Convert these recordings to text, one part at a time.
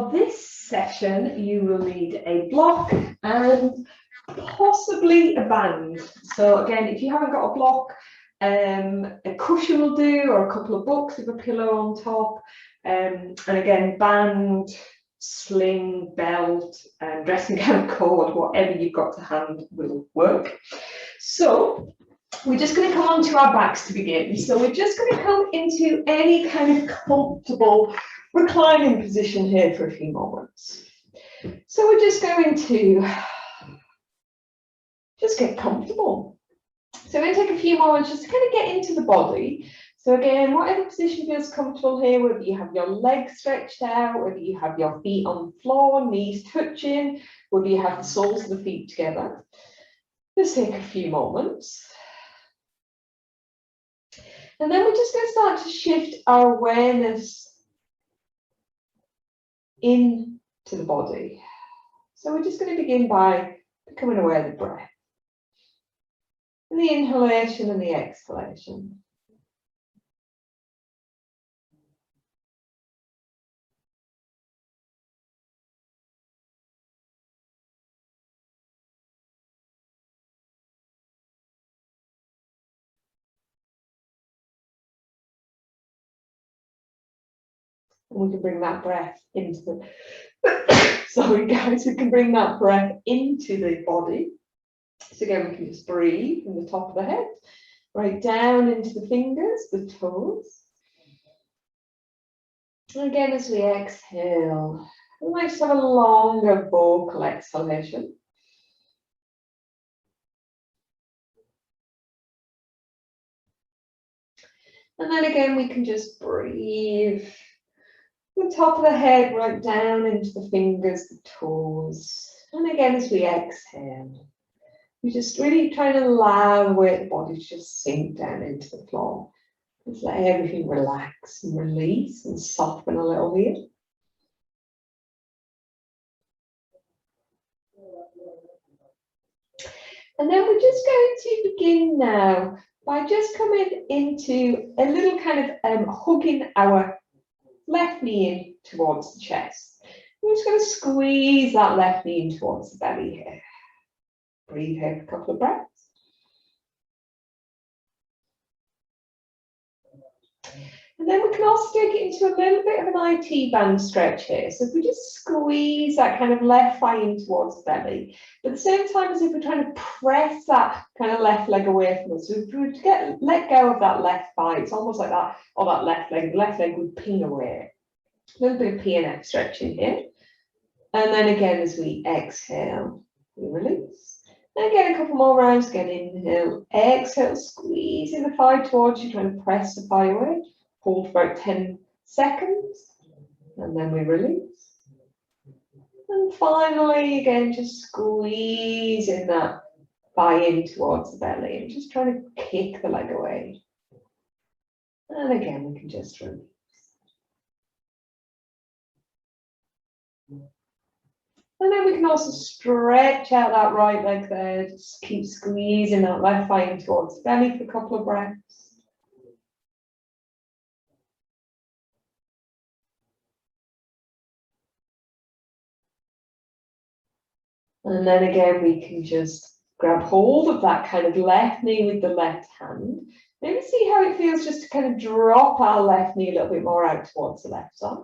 This session, you will need a block and possibly a band. So again, if you haven't got a block, a cushion will do, or a couple of books with a pillow on top. And again, band, sling, belt, dressing gown cord, whatever you've got to hand will work. So we're just going to come onto our backs to begin. So we're just going to come into any kind of comfortable reclining position here for a few moments. So we're just going to just get comfortable. So we're going to take a few moments just to kind of get into the body. So again, whatever position feels comfortable here, whether you have your legs stretched out, whether you have your feet on the floor, knees touching, whether you have the soles of the feet together. Just take a few moments. And then we're just going to start to shift our awareness into the body. So we're just going to begin by becoming aware of the breath. And the inhalation and the exhalation. And we can bring that breath into the sorry guys, we can bring that breath into the body. So again, we can just breathe from the top of the head, right down into the fingers, the toes. And again, as we exhale, we might just have a longer vocal exhalation. And then again, we can just breathe from the top of the head right down into the fingers, the toes. And again, as we exhale, we just really try to allow the weight of the body to just sink down into the floor. Just let everything relax and release and soften a little here. And then we're just going to begin now by just coming into a little kind of hugging our left knee in towards the chest. We're just going to squeeze that left knee in towards the belly here. Breathe here for a couple of breaths. And then we can also take it into a little bit of an IT band stretch here. So if we just squeeze that kind of left thigh in towards the belly, but at the same time as if we're trying to press that kind of left leg away from us. So if we were to let go of that left thigh, it's almost like that, or that left leg would ping away. A little bit of PNF stretching here. And then again, as we exhale, we release. And again, a couple more rounds. Again, inhale, exhale, squeezing the thigh towards you, trying to press the thigh away. Hold for about 10 seconds. And then we release. And finally, again, just squeezing that thigh in towards the belly and just trying to kick the leg away. And again, we can just release. And then we can also stretch out that right leg there. Just keep squeezing that left thigh in towards the belly for a couple of breaths. And then again, we can just grab hold of that kind of left knee with the left hand. Maybe see how it feels just to kind of drop our left knee a little bit more out towards the left side.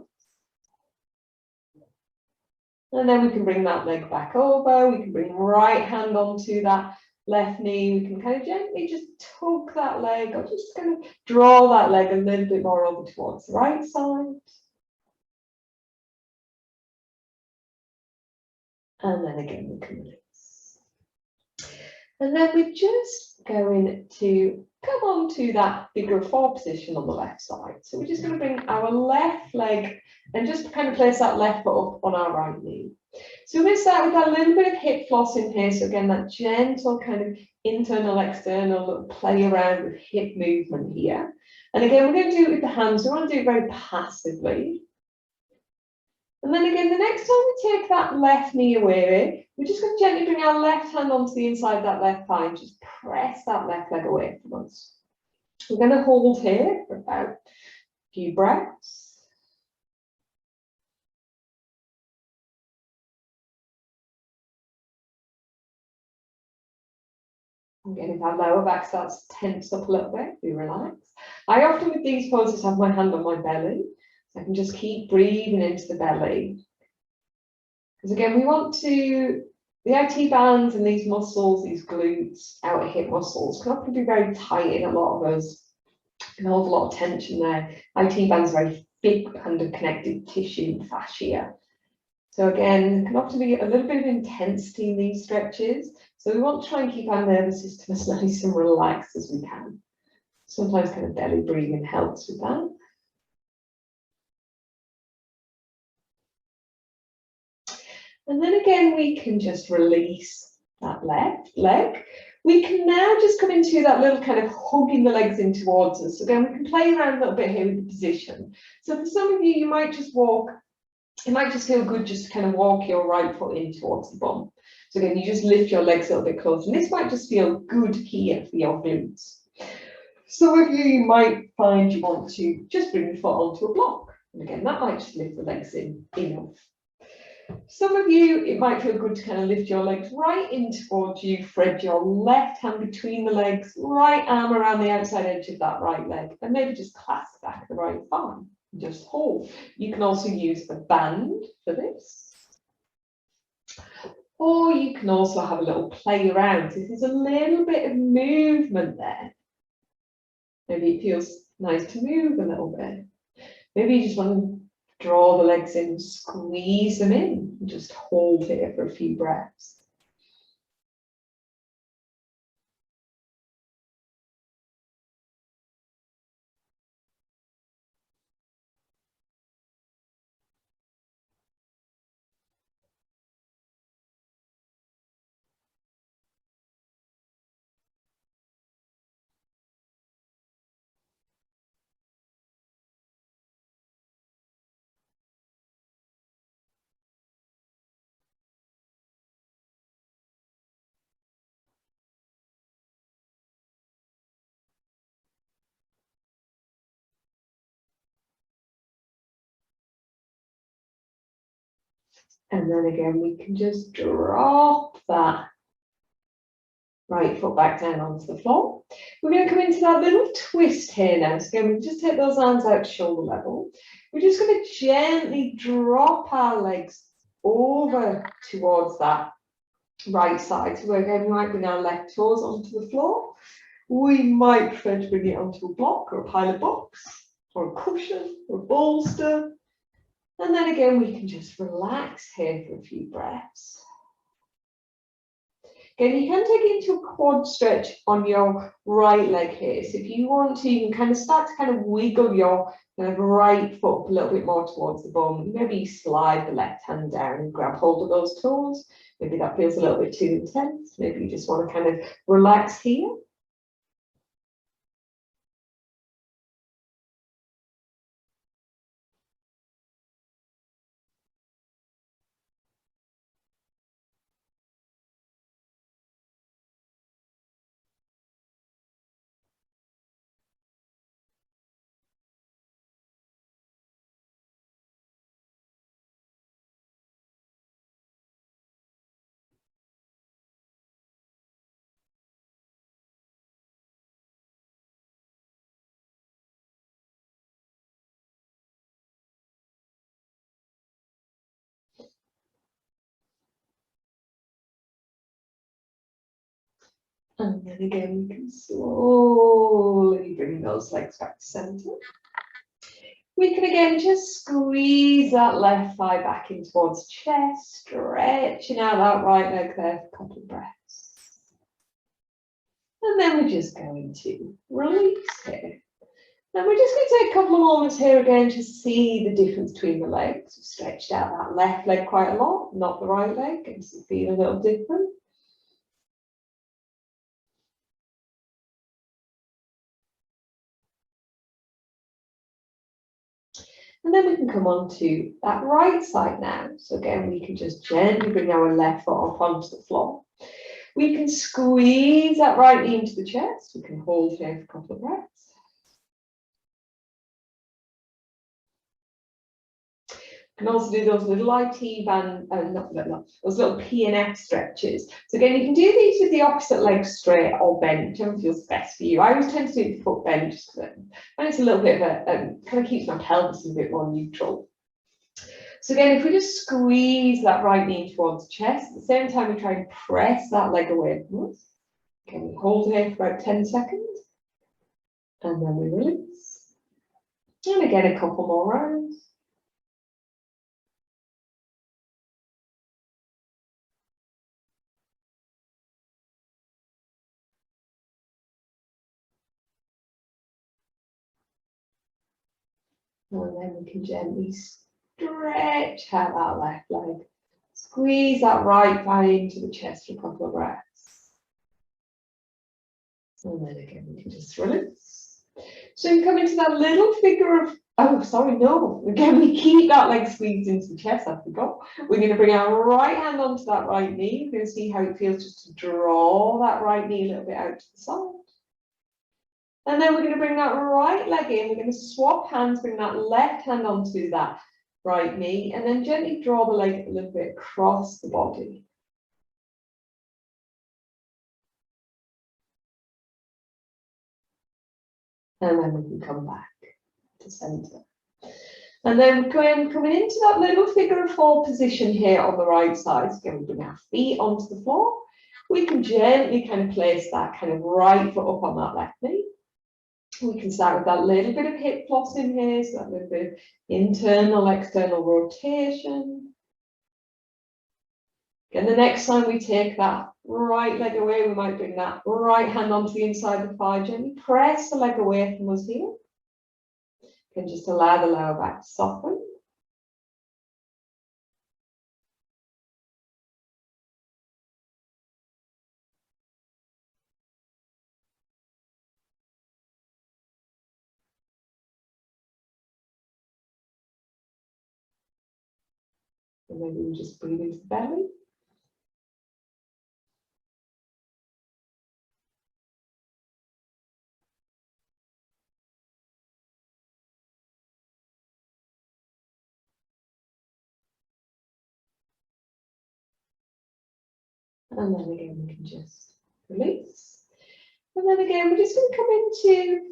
And then we can bring that leg back over. We can bring right hand onto that left knee. We can kind of gently just tug that leg or just kind of draw that leg a little bit more over towards the right side. And then again, we can release. And then we're just going to come on to that figure 4 position on the left side. So we're just going to bring our left leg and just kind of place that left foot up on our right knee. So we're going to start with that little bit of hip flossing here. So again, that gentle kind of internal, external play around with hip movement here. And again, we're going to do it with the hands. We want to do it very passively. And then again, the next time we take that left knee away, we're just going to gently bring our left hand onto the inside of that left thigh and just press that left leg away from us. We're going to hold here for about a few breaths. Again, if our lower back starts to tense up a little bit, we relax. I often with these poses have my hand on my belly, so I can just keep breathing into the belly. Because again, we want to, the IT bands and these muscles, these glutes, outer hip muscles, can often be very tight in a lot of us. Can hold a lot of tension there. IT bands are very thick under connective tissue, fascia. So again, there can often be a little bit of intensity in these stretches. So we want to try and keep our nervous system as nice and relaxed as we can. Sometimes kind of belly breathing helps with that. And then again, we can just release that left leg. We can now just come into that little kind of hugging the legs in towards us. So again, we can play around a little bit here with the position. So for some of you, you might just walk, it might just feel good just to kind of walk your right foot in towards the bum. So again, you just lift your legs a little bit closer. And this might just feel good here for your glutes. Some of you might find you want to just bring the foot onto a block. And again, that might just lift the legs in enough. Some of you, it might feel good to kind of lift your legs right in towards you, thread your left hand between the legs, right arm around the outside edge of that right leg, and maybe just clasp back the right thigh. Just hold. You can also use a band for this. Or you can also have a little play around. This is a little bit of movement there. Maybe it feels nice to move a little bit. Maybe you just want to draw the legs in, squeeze them in, and just hold here for a few breaths. And then again, we can just drop that right foot back down onto the floor. We're going to come into that little twist here now. So again, we just take those arms out to shoulder level. We're just going to gently drop our legs over towards that right side. So again, we might bring our left toes onto the floor. We might prefer to bring it onto a block or a pile of books or a cushion or a bolster. And then again, we can just relax here for a few breaths. Again, you can take it into a quad stretch on your right leg here. So if you want to, you can kind of start to kind of wiggle your kind of right foot a little bit more towards the bum. Maybe slide the left hand down and grab hold of those toes. Maybe that feels a little bit too intense. Maybe you just want to kind of relax here. And then again, we can slowly bring those legs back to center. We can again just squeeze that left thigh back in towards chest, stretching out that right leg there for a couple of breaths. And then we're just going to release here. And we're just going to take a couple of moments here again to see the difference between the legs. We've stretched out that left leg quite a lot, not the right leg, and so feel a little different. And then we can come on to that right side now. So again, we can just gently bring our left foot up onto the floor. We can squeeze that right knee into the chest. We can hold here for a couple of breaths. Can also do those little IT band, those little PNF stretches. So again, you can do these with the opposite leg straight or bent, whichever feels best for you. I always tend to do the foot bent just because it's a little bit of a, kind of keeps my pelvis a bit more neutral. So again, if we just squeeze that right knee towards the chest, at the same time we try and press that leg away from us. Okay, we hold here for about 10 seconds, and then we release. And again, a couple more rounds. And then we can gently stretch out that left leg. Squeeze that right thigh into the chest for a couple of breaths. And then again, we can just release. So you come into that little figure of, oh, sorry, no. Again, we keep that leg squeezed into the chest, I forgot. We're going to bring our right hand onto that right knee. We're going to see how it feels just to draw that right knee a little bit out to the side. And then we're going to bring that right leg in. We're going to swap hands, bring that left hand onto that right knee, and then gently draw the leg a little bit across the body. And then we can come back to center. And then coming into that little figure of four position here on the right side. So again, we bring our feet onto the floor. We can gently kind of place that kind of right foot up on that left knee. We can start with that little bit of hip flossing here, so that little bit of internal, external rotation. And the next time we take that right leg away, we might bring that right hand onto the inside of the thigh, gently press the leg away from us here. You can just allow the lower back to soften. And then we just breathe into the belly. And then again, we can just release. And then again, we're just going to come into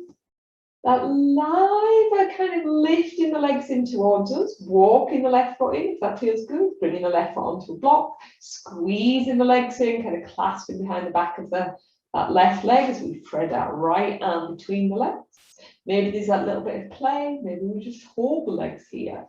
that live, kind of lifting the legs in towards us, walking the left foot in, if that feels good, bringing the left foot onto a block, squeezing the legs in, kind of clasping behind the back of that left leg as we thread our right arm between the legs. Maybe there's that little bit of play, maybe we just hold the legs here.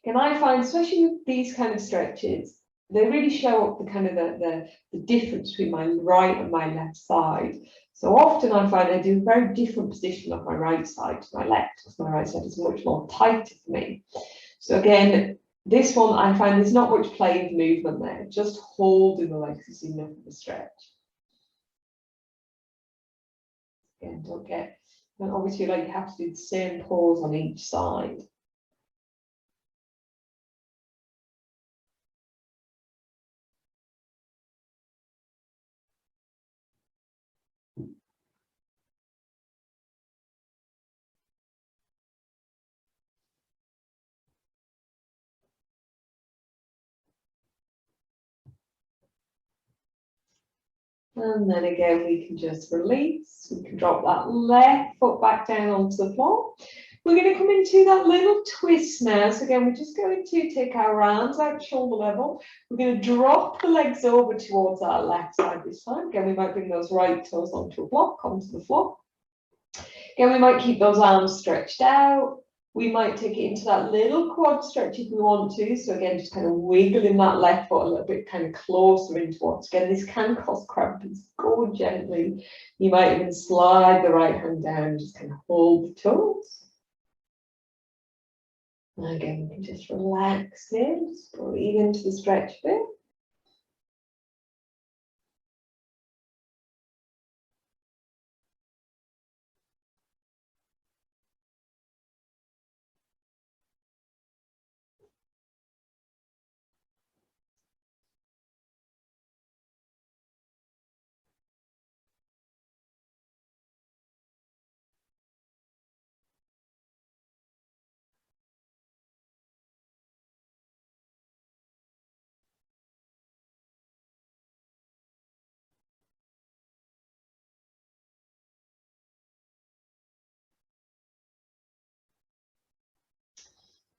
And I find, especially with these kind of stretches, they really show up the kind of the difference between my right and my left side. So often I find I do a very different position of my right side to my left, because my right side is much more tighter for me. So again, this one I find there's not much play of movement there, just holding the legs is enough of a stretch. Again, don't always feel like you have to do the same pose on each side. And then again, we can just release. We can drop that left foot back down onto the floor. We're going to come into that little twist now. So again, we're just going to take our arms out shoulder level. We're going to drop the legs over towards our left side this time. Again, we might bring those right toes onto a block, onto the floor. Again, we might keep those arms stretched out. We might take it into that little quad stretch if we want to. So again, just kind of wiggling that left foot a little bit kind of closer in towards. Again, this can cause cramp. Go gently. You might even slide the right hand down and just kind of hold the toes. And again, we can just relax here. Just breathe into the stretch bit.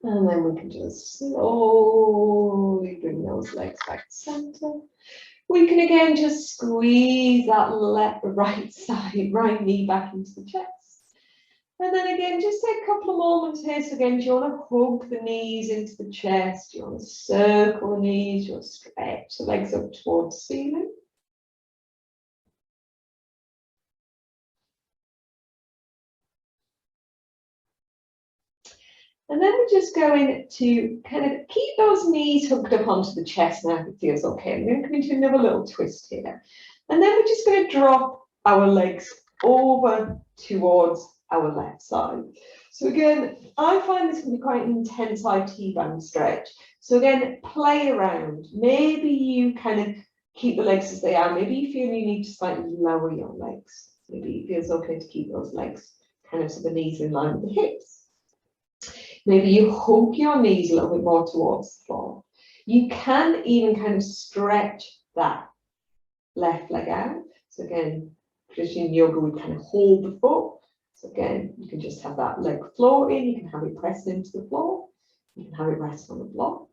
And then we can just slowly bring those legs back to center. We can again just squeeze that right side, right knee back into the chest. And then again, just take a couple of moments here. So again, do you want to hug the knees into the chest? Do you want to circle the knees? Do you want to stretch the legs up towards the ceiling? And then we're just going to kind of keep those knees hooked up onto the chest now if it feels okay. I'm going to come into another little twist here. And then we're just going to drop our legs over towards our left side. So again, I find this can be quite an intense IT band stretch. So again, play around. Maybe you kind of keep the legs as they are. Maybe you feel you need to slightly lower your legs. Maybe it feels okay to keep those legs kind of so the knees are in line with the hips. Maybe you hug your knees a little bit more towards the floor. You can even kind of stretch that left leg out. So again, Christian yoga would kind of hold the foot. So again, you can just have that leg floating. You can have it press into the floor. You can have it rest on the block.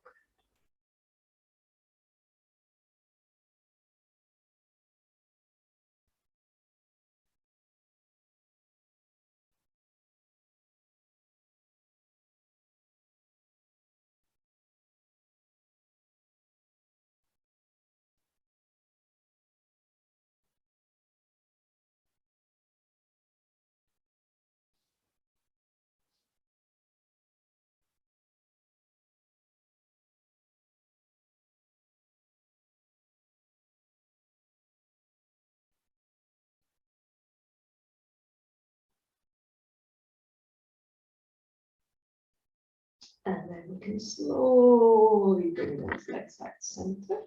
And then we can slowly bring those legs back to center.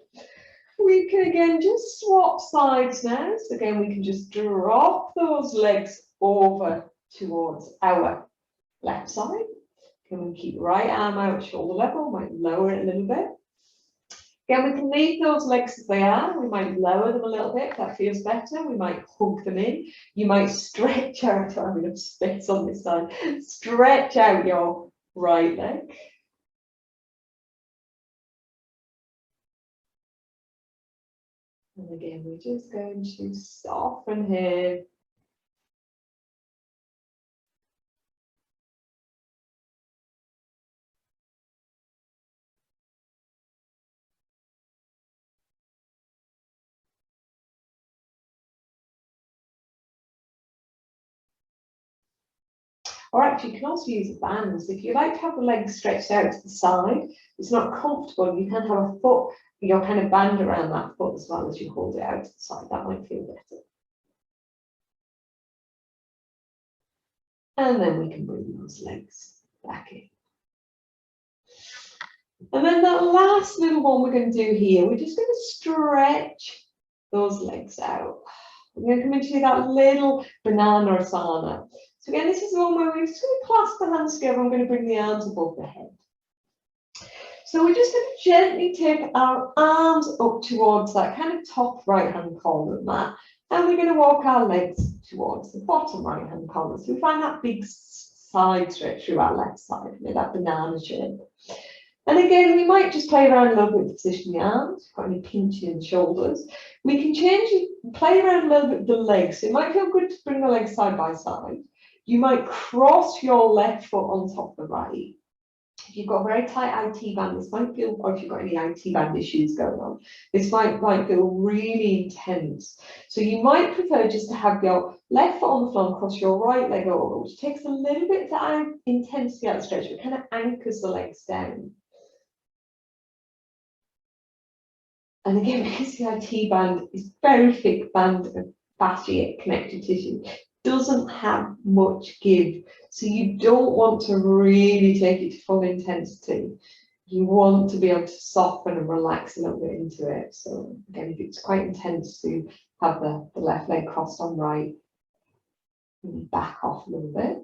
We can again just swap sides now. So again, we can just drop those legs over towards our left side. Can we keep right arm out, shoulder level, might lower it a little bit. Again, we can leave those legs as they are. We might lower them a little bit if that feels better. We might hug them in. You might stretch out, I'm going to space on this side, stretch out your right leg. And again, we're just going to soften here. Or actually, you can also use a band. So if you like to have the legs stretched out to the side, it's not comfortable, you can have a foot, your kind of band around that foot as well as you hold it out to the side. That might feel better. And then we can bring those legs back in. And then that last little one we're going to do here, we're just going to stretch those legs out. We're going to come into that little banana asana. So again, this is the one where we're just going to clasp the hands together. I'm going to bring the arms above the head. So we're just going to gently take our arms up towards that kind of top right-hand corner of that. And we're going to walk our legs towards the bottom right-hand corner. So we find that big side stretch through our left side, that banana shape. And again, we might just play around a little bit with positioning the arms, got any pinching in the shoulders. We can change it, play around a little bit with the legs. So it might feel good to bring the legs side by side. You might cross your left foot on top of the right. If you've got a very tight IT band, this might feel, or if you've got any IT band issues going on, this might feel really intense. So you might prefer just to have your left foot on the floor and cross your right leg over, which takes a little bit of the intensity out of the stretch, but kind of anchors the legs down. And again, because the IT band is very thick band of fascia connective tissue, doesn't have much give. So you don't want to really take it to full intensity. You want to be able to soften and relax a little bit into it. So again, if it's quite intense to have the left leg crossed on right, back off a little bit.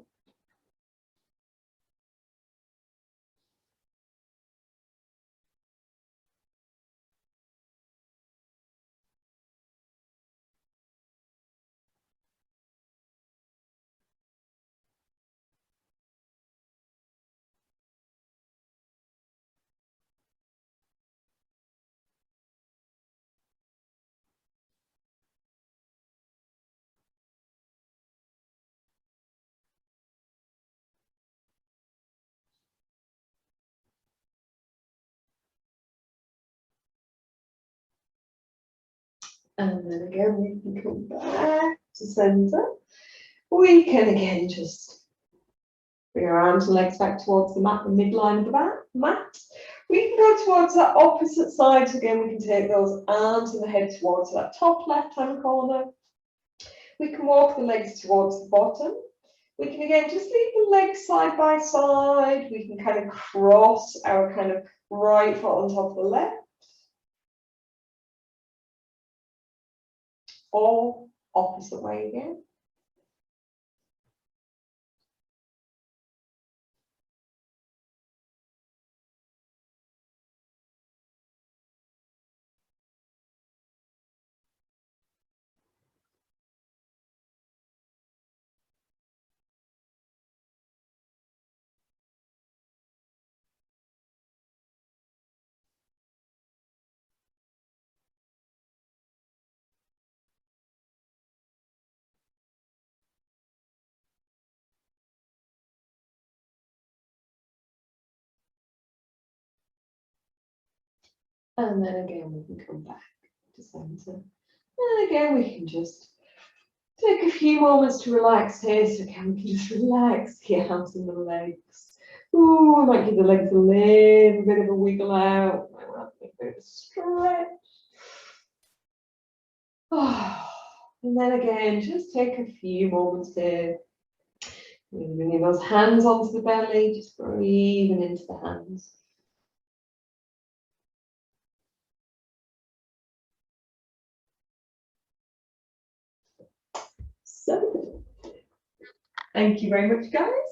And then again, we can come back to centre. We can again just bring our arms and legs back towards the mat, the midline of the mat. We can go towards that opposite side. So again, we can take those arms and the head towards that top left-hand corner. We can walk the legs towards the bottom. We can again just leave the legs side by side. We can kind of cross our kind of right foot on top of the left. Or opposite way again. And then again, we can come back to centre. And again, we can just take a few moments to relax here. So again, we can just relax the arms and the legs. Ooh, I might give the legs a little bit of a wiggle out. I might make a bit of a stretch. Oh, and then again, just take a few moments here. Bringing those hands onto the belly, just breathing into the hands. So, thank you very much, guys.